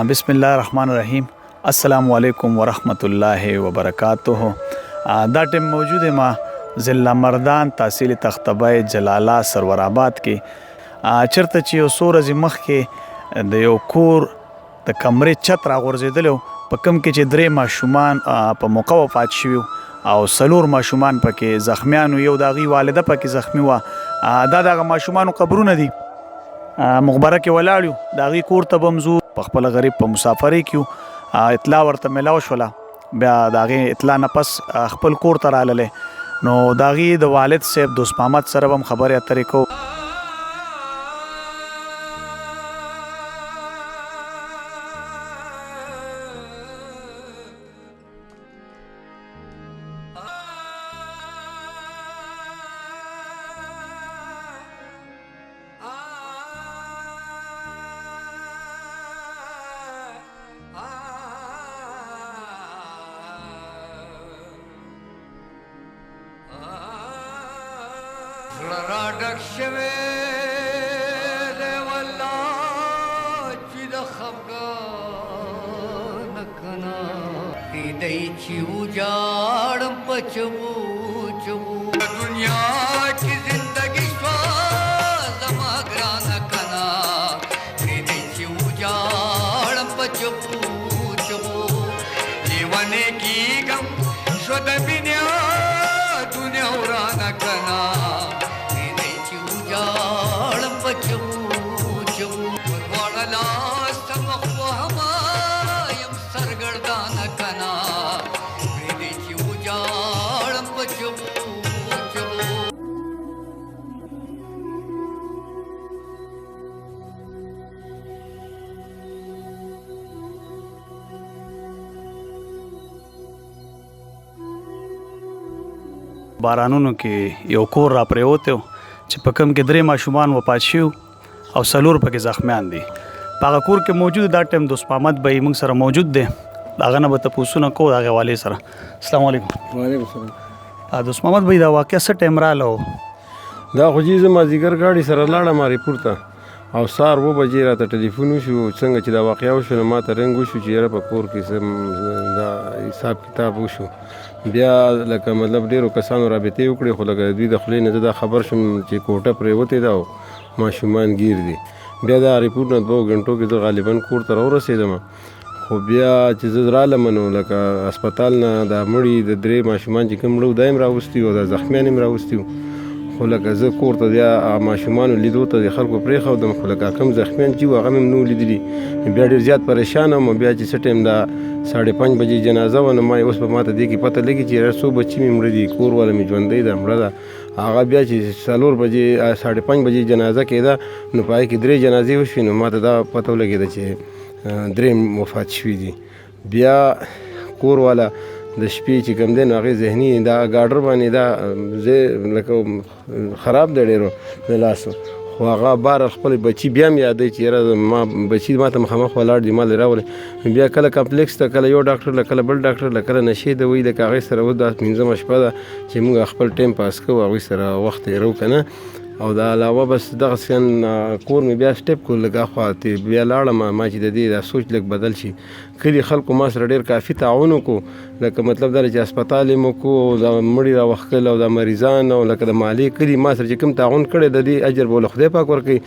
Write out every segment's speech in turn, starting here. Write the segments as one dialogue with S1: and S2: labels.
S1: بسم الله الرحمن الرحیم. السلام علیکم ورحمت الله وبرکاته. دا ټیم موجود ما ضلع مردان تحصیل تختبه جلاله سرور آباد کې چرته چې یو څو ورځې مخکې د یو کور د کمرې چت راغورځېدلی په کوم کې چې 3 ماشومان په موقع وفات شوي او 4 ماشومان پکې زخمیان یو د هغوی والده پکې زخمی وه. دا دغه ماشومانو قبرونه دي. مقبره کې ولاړ یو، د هغوی کور ته به هم ځو، په خپله غریب په مسافرۍ کې اطلاع ورته میلاو شوله. بیا د هغې اطلاع نه پس خپل کور ته راللی، نو د هغې د والد صاحب دوست محمد سره به هم خبرې اترې کوو.
S2: راډک شوی دی والله چې د خفګان کنه پرېږدی چې وجاړم په چبو چبو دنیا کې زندګي شوه زما ګرانه کنه پرېږدی چې وجاړم په چبو چبو لیونی کېږم شو د بینیا دنیا ورانه کنه
S1: بارانونو کې یو کور را پرېوتی و چې په کوم کې 3 ماشومان وفات شوي او 4 پکې زخمیان دي. په هغه کور کې موجود دا ټایم دوست محمد بھائی موږ سره موجود دی. د هغه نه به تپوسونه کوو د هغې والې سره. السلام علیکم.
S3: وعلیکم السلام.
S1: دوست محمد بھائی دا واقعه څه ټایم راغله و؟
S3: دا خو جی زه مازدیګر ګاډي سره لاړم راپور ته او سهار 2 بجې راته ټلیفون وشو څنګه چې دا واقعه وشوه نو ما ته رنګ وشو چې یاره په کور کې څه دا حساب کتاب وشو. بیا لکه مطلب ډېرو کسانو رابطې وکړې خو لکه دوی د خولې نه زه دا خبر شوم چې کوټه پرېوتې ده او ماشومان گیر دي. بیا دا ریپورټ نه 2 غنټو کې زه غالبا کور ته راورسېدم، خو بیا چې زه رالم نو لکه هسپتال نه دا مړي د 3 ماشومان چې کوم مړه دا هم راوستي وو، دا زخمیان هم راوستي وو. خو لکه زه کور ته بیا ماشومانو لیدو ته د خلکو پرېښودم، خو لکه کوم زخمیان چې وو هغه مې هم نه لیدلي. بیا ډېر زیات پریشان وم. بیا چې څه ټایم دا 5:30 بجې جنازه وه نو ما اوس به ما ته دې کې پته لګي چې یاره څو بچي مې مړه دي، کور والا مې ژوندی ده مړه ده. هغه بیا چې 4 بجې 5:30 بجې جنازه کېده نو په هغې کې 3 جنازې وشوې نو ما ته دا پته ولګېده چې 3 وفات شوي دي. بیا کور والا د شپې چې کوم دی نو هغې ذهني دا ګاډر باندې دا ځای لکه خراب دی ډېرو د لاسو، خو هغه بار خپل بچي بیا هم یادوي چې یاره ما بچي ما ته مخامخ ولاړ دي ما لرې راولئ. بیا کله کمپلیکس ته کله یو ډاکټر له کله بل ډاکټر له کله نشې د وایي لکه هغې سره اوس دا 5مه شپه ده چې موږ خپل ټایم پاس کوو هغوی سره وخت تېرو که نه. او دا علاوه بس دغه سیان کور مې بیا سټیپ کړو لږ اخوا بیا لاړم ما چې د دې دا سوچ لږ بدل شي. کلي خلکو ما سره ډېر کافي تعاون وکړو، لکه مطلب دا چې هسپتال یې مو وکړو، دا مړي راوښکل او دا مریضان او لکه د مالیې کلي ما سره چې کوم تعاون کړی د دې اجر به له خدای پاک ورکوي.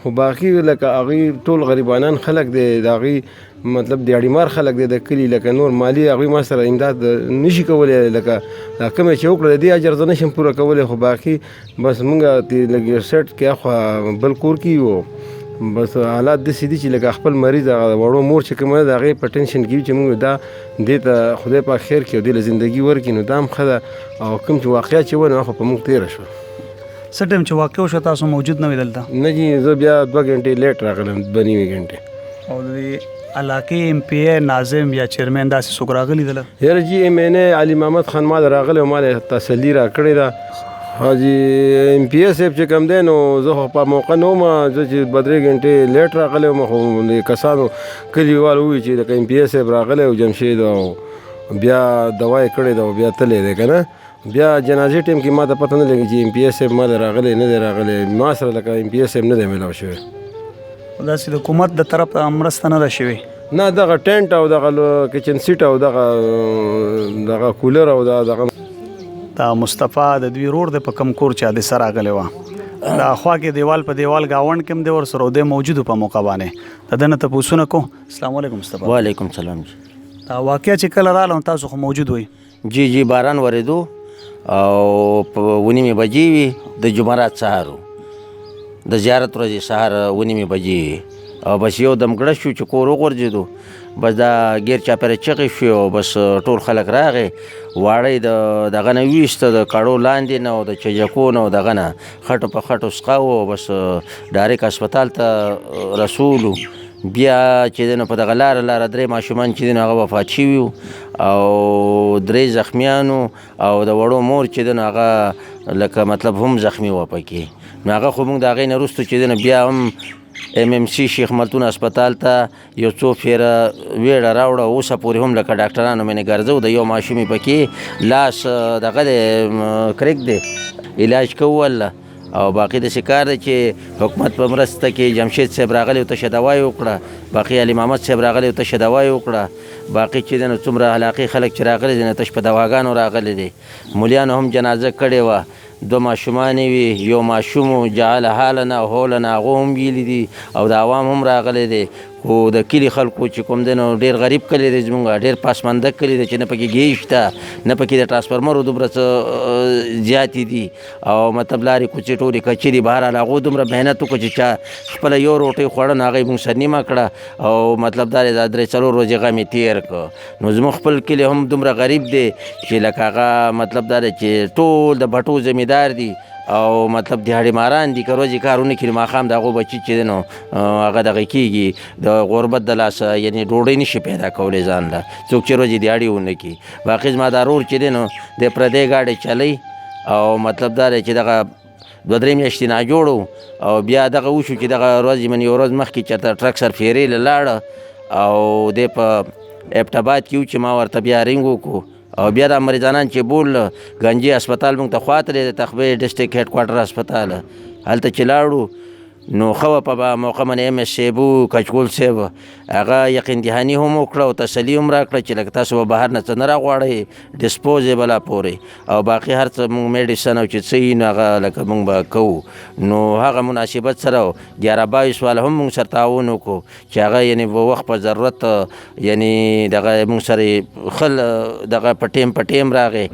S3: خو باقي لکه هغوی ټول غریبانان خلک دی، د هغوی مطلب د اړیمار خلک دی د کلي، لکه نور مالی هغوی ما سره امداد نشي کولی، لکه دا کومه چې وکړه د دې اجر زه نشم پوره کولی. خو باقي بس موږ لږ سیټ کې اخوا بل کور کې یو بس حالات داسې دي چې لکه خپل مریض هغه وړو مور چې کومه ده د هغې په ټینشن کې وي چې موږ دا دې ته خدای پاک خیر کړي او دې له زندګي ورکړي، نو دا هم ښه ده. او کوم چې واقعه چې وه نو هغه په موږ تېره شوه.
S1: څه ټایم چې واقع وشوه تاسو موجود نه وئ دلته؟
S3: نه جي زه بیا 2 غنټې لیټ راغلم، 2.5 غنټې.
S1: او د علاقې MP ناظم یا چیرمین داسې څوک راغلي دله؟
S3: یاره جي MNA علي محمد خان ما له راغلی او ما له تسلي را کړې ده. حاجي MP صاحب چې کوم دی نو زه خو په موقع نه وم، زه چې 2-3 غنټې لیټ راغلی وم، خو د کسانو کلیوالو ووایي چې لکه MP صاحب راغلی او جمشید او بیا دوا یې کړې ده او بیا تللی دی که نه. بیا جنازې ټیم کې ما ته پته نه لګي چې MP صاحب ما له راغلی نه دی راغلی، ما سره لکه MP صاحب نه دی میلاو شوی.
S1: داسې د حکومت د طرف مرسته نه ده شوې؟
S3: نه دغه ټینټ او دغه کچن سیټ او دغه کولر او دغه
S1: دا مصطفی د دوی رور د په کم کور چا د سر راغلی و دا خوا کې دیوال په دیوال گاوند کې د ور سره د موجود په موقع باندې تدنه ته پوښتنه کو. السلام علیکم مصطفی.
S4: وعلیکم سلام.
S1: دا واقعیا چې کله رااله تاسو خو موجود وئ؟
S4: جی باران ورېدو او په 9 بجې وي د جمعرات سهار د زیارت ورځې سهار 9 بجې او بس یو دم ګړه شو چې کور وغورځېدو بس دا غیر چاپېره چغې شوې او بس ټول خلک راغې واړی دغه نه ویسته د کړو لاندې نه او د چجکو نه او دغه نه خټو په خټو سقاو بس ډایرک هسپتال ته رسولو. بیا چې دی نو په دغه لاره 3 ماشومان چې دی نو هغه وفات شوي او 3 زخمیانو او د وړو مور چې دی نو هغه لکه مطلب هم زخمی و پکې نو هغه خو موږ د هغې نه وروسته چې دی نو بیا هم MMC شیخ ملتون هسپتال ته یو څو پیره ویړه راوړه اوسه پورې هم لکه ډاکټرانو مې ګرځو د یو ماشوم پکې لاس دغه دی کریک دی علاج کول او باقي د شکار دی چې حکومت په مرسته کې جمشید صاحب راغلی او ته دوا وکړه باقي علي محمد صاحب راغلی او ته دوا وکړه باقي چې دی نو څومره علاقې خلک چې راغلي دي نه تش په دواګانو راغلي دي مولیانو هم جنازه کړې وه 2 ماشومان وي یو ماشوم جعل حالنا هولنا هغه هم ویلي دي او د عوام هم راغلی دی خو د کلي خلکو چې کوم دی نو ډېر غریب کلی دی زموږ ډېر پاسمانده کلی دی چې نه پکې ګیج شته نه پکې د ټرانسفرمرو دومره څه زیاتې دي او مطلب لارې کوڅې ټولې کچې دي بهرحال هغو دومره محنت وکړو چې چا خپله یو روټۍ خوړه نو هغه یې موږ سر نیمه کړه او مطلب دا دی دا 3-4 ورځې غم یې تېر کړ نو زموږ خپل کلی هم دومره غریب دی چې لکه هغه مطلب دا دی چې ټول د بټو زمیندار دي او مطلب دیهاړي ماران دي که ورځې کارونه کړي ماښام د هغو بچي چې دی نو هغه دغه کېږي د غربت د لاسه یعنې ډوډۍ نشي پیدا کولی ځان له څوک چې ورځې دیهاړي ونه کړي باقي زما دا رور چې دی نو د پردۍ ګاډۍ چلی او مطلب دا دی چې دغه 2-3 میاشتې ناجوړ او بیا دغه وشو چې دغه ورځې من یو ورځ مخکې چېرته ټرک سر فیرې له لاړه او دی په ایبټ آباد کې و چې ما ورته بیا رینګ وکړو او بیا دا مریضانان چې بول گنجي هسپتال موږ ته خواته دی د تخبې ډسټرک هیډ کوارټر هسپتال هلته چې لاړو نو ښه په موقع باندې MS صاحب کچکول صاحب هغه یقین دهاني هم وکړه او تسلي هم راکړه چې لکه تاسو به بهر نه څه نه راغواړئ ډسپوزیبله پورې او باقي هر څه موږ میډیسن او چې څه وي نو هغه لکه موږ به کوو نو هغه مناسبت سره 11-22 والا هم موږ سره تعاون وکړو چې هغه یعنې په وخت په ضرورت یعنې دغه موږ سره خل دغه په ټیم راغی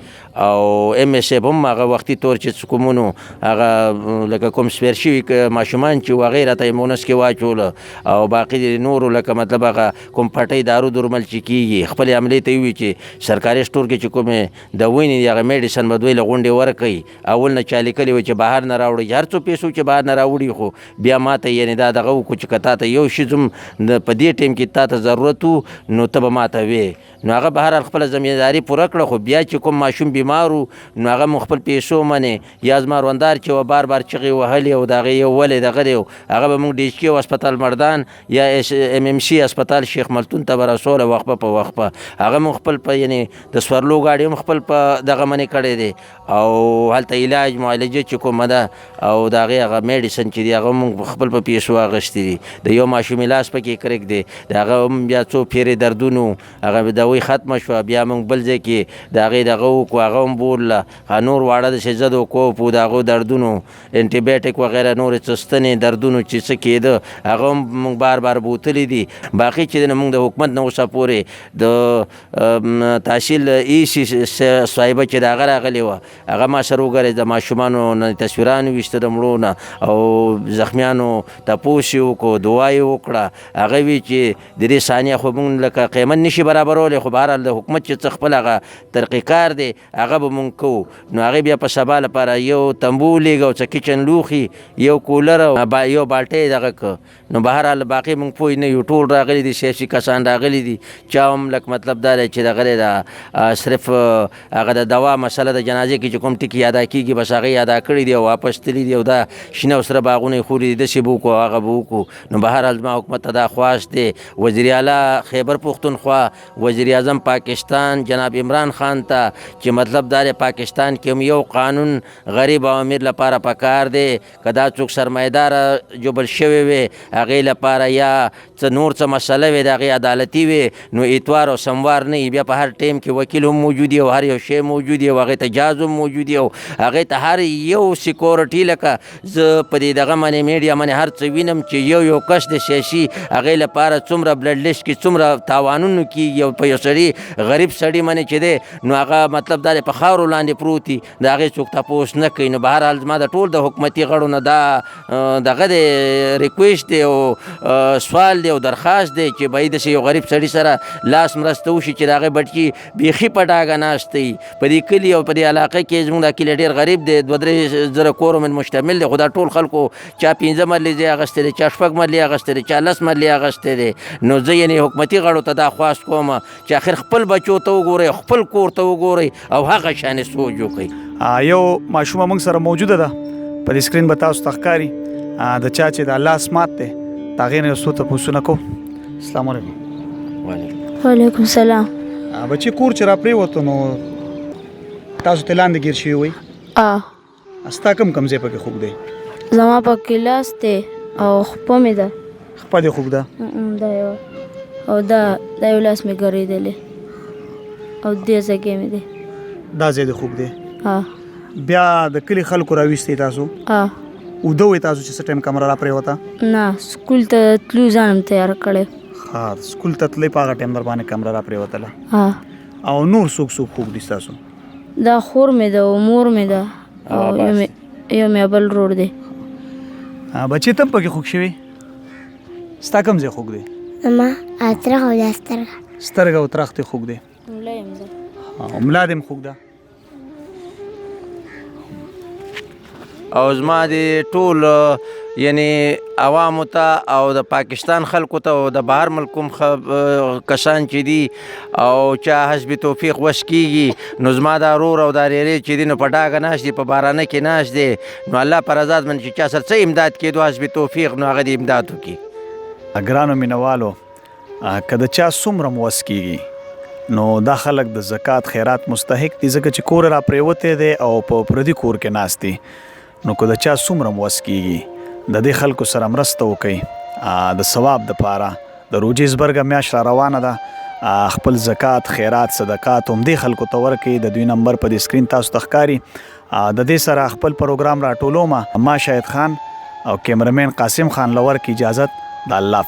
S4: او MS صاحب هم هغه وختي طور چې کومونو هغه لکه کوم سپیر شوي ماشومان چې هغې راته یې مونس کې واچوله او باقي نورو لکه مطلب هغه کوم پټۍ دارو درمل چې کېږي خپلې عملې ته وي چې سرکاري سټور کې چې کومې دواوې نه دي هغه میډیسن به دوی له غونډې ورکوي اول نه چا لیکلي وي چې بهر نه راوړي هر څو پیسو چې بهر نه راوړي خو بیا ما ته یعنې دا دغه وکړو چې که تا ته یو شي زم په دې ټیم کې تا ته ضرورت و نو ته به ما ته وې نو هغه بهرحال خپله زمینداري پوره کړه خو بیا چې کوم ماشوم بیمار و نو هغه مو خپل پیسو منې یا زما روندار چې و بار چغې وهلې او د هغې یو ولې دغه دی هغه به موږ DHK هسپتال مردان یا MMC هسپتال شیخ ملتون ته به رسوله وقفه په وقفه هغه مو خپل په یعنې د سورلو گاډي هم خپل په دغه منې کړی دی او هلته علاج معالجه چې کومه ده او د هغې هغه میډیسن چې دی هغه موږ خپل په پیسو اخیستي دي د یو ماشومې لاس پکې کرک دی د هغه هم بیا څو پیرې دردونو هغه دوی ختمه شوه بیا موږ بل ځای کې د هغې دغه وکړو هغه هم بوله نور واړه داسې ضد وکړو په د هغو دردونو انټي وغیره نورې څه ستنې دردونو چې څه کېده هغه هم موږ بار بوتلی دي باقي چې دی موږ د حکومت نه اوسه پورې د تحصیل ایسي صاحبه چې د هغه راغلې وه هغه ما سره وګورئ د ماشومانو نه تصویران ویسته د مړو نه او زخمیانو تپوس یې وکړو دعا یې وکړه هغه وی چې د دې ثانیه خو موږ لکه قیمت نشي برابرولی خو بهرحال د حکومت چې څه خپل هغه ترقیکار دی هغه به موږ کوو نو هغې بیا په سبا لپاره یو تنبو ولېږه او څه کچن لوښي یو کولر او یو بالټۍ دغه که نو بهرحال باقي موږ پوه نه یو ټول راغلي دي سیاسي کسان راغلي دي چا هم لکه مطلب دا دی چې دغه دی دا صرف هغه د دوا مسله د جنازې کې چې کوم ټکي یادا کېږي بس هغه یادا کړي دي او واپس تللي دي او دا شنه او سره باغونه یې خوري دي داسې به وکړو هغه به وکړو نو بهرحال زما حکومت ته دا خواست دی وزیر اعلی خیبر پښتونخوا وزیر اعظم پاکستان جناب عمران خان ته چې مطلب مطلب دا پاکستان کې هم یو قانون غریب او امیر لپاره پکار دی که دا څوک سرمایهداره جوبل شوی وي هغې لپاره یا څه نور څه مسله وي د هغې عدالتي وي نو اتوار او سموار نه وي بیا په هر ټایم کې وکیل هم موجود وي او هر یو شی موجود وي او هغې ته جاز هم موجود وي او هغې ته هر یو سیکورټي لکه زه په دې دغه باندې میډیا باندې هر څه وینم چې یو کس د سیاسي هغې لپاره څومره بلډ لیسټ کې څومره تاوانونو کېږي او په یو سړي غریب سړي باندې چې دی نو هغه مطلب دا په خاورو لاندې پروت وي د هغې څوک تپوس نه کوي نو به هر حال زما د ټول د حکومتي غړو نه دا دغه دی ریکویسټ دی او سوال دی او درخواست دی چې باید داسې یو غریب سړي سره لاس مرسته وشي چې د هغې بټکي بیخي په ډاګه ناست دی په دې کلي او په دې علاقه کې زموږ دا کلی ډېر غریب دی 2-3 زره کورو من مشتمل دی خو دا ټول خلکو چا 15 مرلې ځای اخیستی دی چا 6 مرلې اخیستی دی چا 10 مرلې اخیستی دی نو زه یعنې حکومتي غړو ته دا خواست کوم چې آخر خپل بچو ته وګورئ خپل کور ته وګورئ او هغه شانې سوچ وکړئ.
S1: یو ماشومه موږ سره موجوده ده په دې سکرین به تاسو ته ښکاري د چا چې د لاس مات دی د هغې نه یو څو تپوسونه کوو. السلام علیکم.
S5: وعلیکم سلام.
S1: بچې کور چې را پرېوتو نو تاسو ته لاندې ګیر شوي وئ ستا کوم ځای پکې خوږ دی؟
S5: زما پکې لاس دی او خپه مې ده.
S1: خپه دې خوږ ده؟
S5: دا یو او دا یو لاس مې ګرېدلی او دې ځای کې مې دی.
S1: دا ځای دې خوږ دی؟ بیا د کلي خلکو راویستئ تاسو؟ اوده وئ تاسو چې څه ټایم کمره را پرېوته؟
S5: نه سکول ته تلو ځان هم تیار کړی.
S1: ښه سکول ته تلئ په هغه ټایم در باندې کمره را پرېوتله او نور څوک خوږ دي ستاسو؟
S5: دا خور مې ده او مور مې ده او یو مې بل ورور دی.
S1: بچې ته هم پکې خوږ شوي؟ ستا کوم ځای خوږ دی؟
S6: زما ترخه او دا سترګه.
S1: سترګه او ترخ دې خوږ دی؟
S5: ملا یم زه.
S1: ملا دې هم خوږ ده؟
S4: او زما د ټول یعنی عوامو ته او د پاکستان خلکو ته او د بهر ملک کوم کسان چې دي او چا حسب توفیق وس کېږي نو زما دا رور او دا ریرې چې دي نو په ډاګه ناست دي په بارانه کې ناست دی نو الله پر ازاد باندې چې چا سره څه امداد کېدو حسب توفیق نو هغه دې امداد وکړي.
S1: ګرانو مینوالو که د چا څومره م وس کېږي نو دا خلک د زکات خیرات مستحق دي ځکه چې کور را پرېوتی دی او په پردي کور کې ناست دي نو که د چا څومره م وس کېږي د دې خلکو سره مرسته وکئ د ثواب دپاره د روژې زبرګه میاشت را روانه ده خپل زکات خیرات صدقات هم دې خلکو ته ورکئ د دوی نمبر په دې سکرین تاسو ته ښکاري د دې سره خپل پروګرام راټولومه ما شاهد خان او کیمرمین قاسم خان له ورکړي اجازت د الله